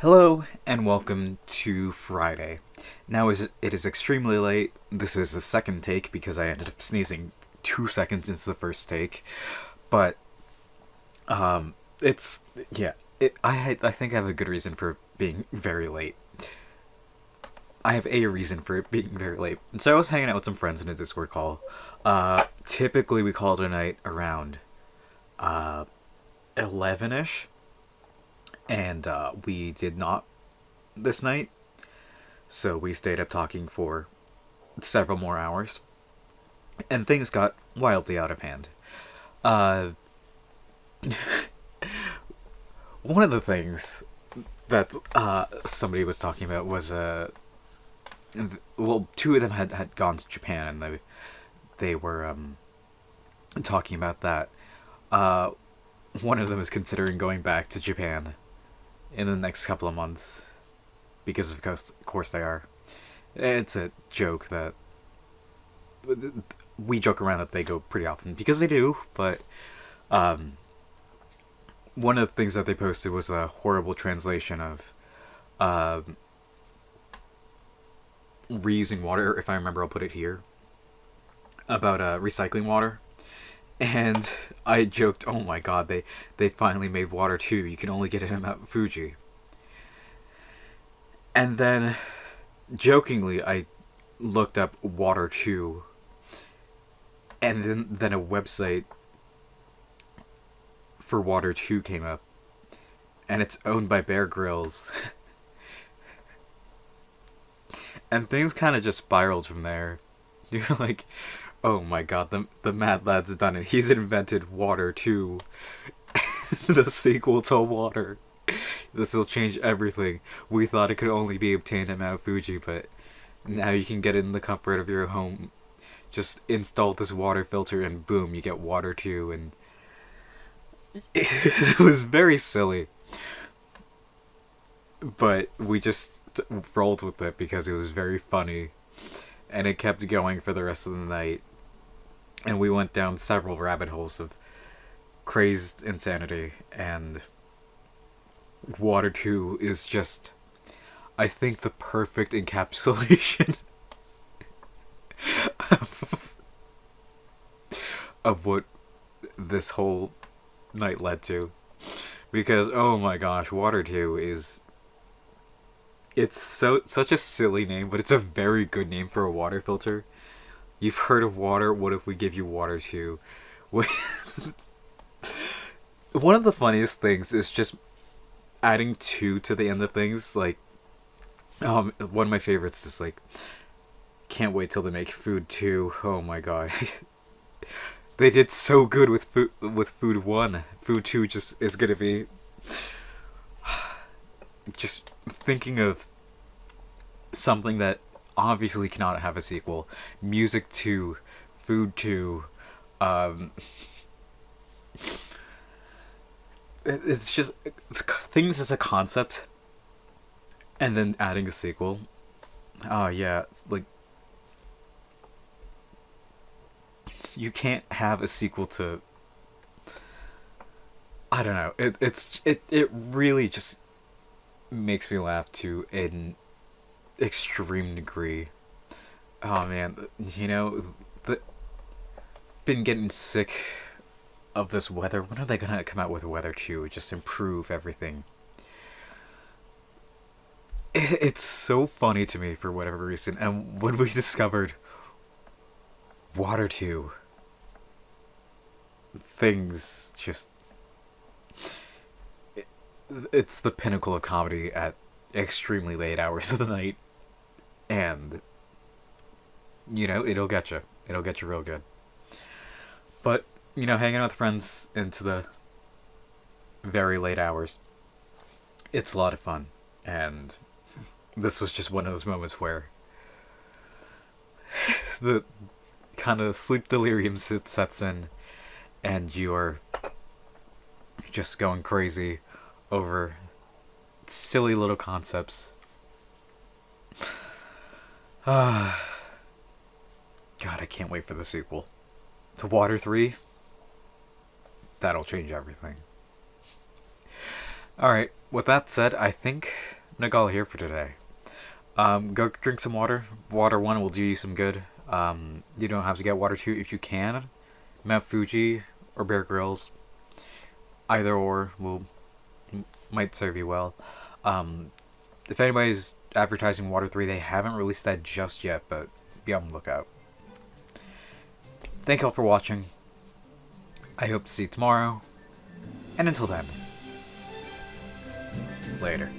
Hello and welcome to Friday. It is extremely late. This is the second take because I ended up sneezing 2 seconds into the first take. But it's yeah. I think I have a good reason for being very late. I have a reason for it being very late. And so I was hanging out with some friends in a Discord call. Typically we call it a night around 11ish, and we did not this night. So we stayed up talking for several more hours, and things got wildly out of hand. Uh, One of the things that somebody was talking about was two of them had gone to Japan, and they were talking about that. Uh, One of them is considering going back to Japan in the next couple of months because of course they are. It's a joke that we joke around that they go pretty often because they do, but um, one of the things that they posted was a horrible translation of uh, reusing water. If I remember, I'll put it here about recycling water. And I joked, "Oh my God, they finally made water too. You can only get it in Mount Fuji." And then, jokingly, I looked up water two, and then a website for Water 2 came up, and it's owned by Bear Grylls. And things kind of just spiraled from there. You're like, oh my God, the Mad Lad's done it. He's invented Water 2, the sequel to Water. This will change everything. We thought it could only be obtained at Mount Fuji, but now you can get it in the comfort of your home. Just install this water filter, and boom, you get Water 2, and it was very silly, but we just rolled with it because it was very funny, and it kept going for the rest of the night. And we went down several rabbit holes of crazed insanity, and Water 2 is just, I think, the perfect encapsulation of, of what this whole night led to. Because oh my gosh, Water 2 is, it's such a silly name, but it's a very good name for a water filter. You've heard of water, what if we give you Water 2? One of the funniest things is just adding 2 to the end of things. Like, one of my favorites is like, can't wait till they make food 2. Oh my god. They did so good with food 1. Food 2 just is gonna be just thinking of something that obviously cannot have a sequel. Music 2, Food 2, um, it's just things as a concept, and then adding a sequel. Oh yeah, like you can't have a sequel to. I don't know. It really just makes me laugh to an extreme degree. Oh man, the been getting sick of this weather. When are they gonna come out with weather to just improve everything? It's so funny to me for whatever reason. And when we discovered Water 2, things just, it's the pinnacle of comedy at extremely late hours of the night, and it'll get you. It'll get you real good. But hanging out with friends into the very late hours, it's a lot of fun, and this was just one of those moments where the kind of sleep delirium sets in, and you're just going crazy over silly little concepts. God, I can't wait for the sequel. To Water 3, that'll change everything. Alright, with that said, I think Nagal here for today. Go drink some water. Water 1 will do you some good. You don't have to get water 2 if you can. Mount Fuji or Bear Grylls, either or might serve you well. If anybody's advertising Water 3, they haven't released that just yet, but be on the lookout. Thank you all for watching. I hope to see you tomorrow. And until then, later.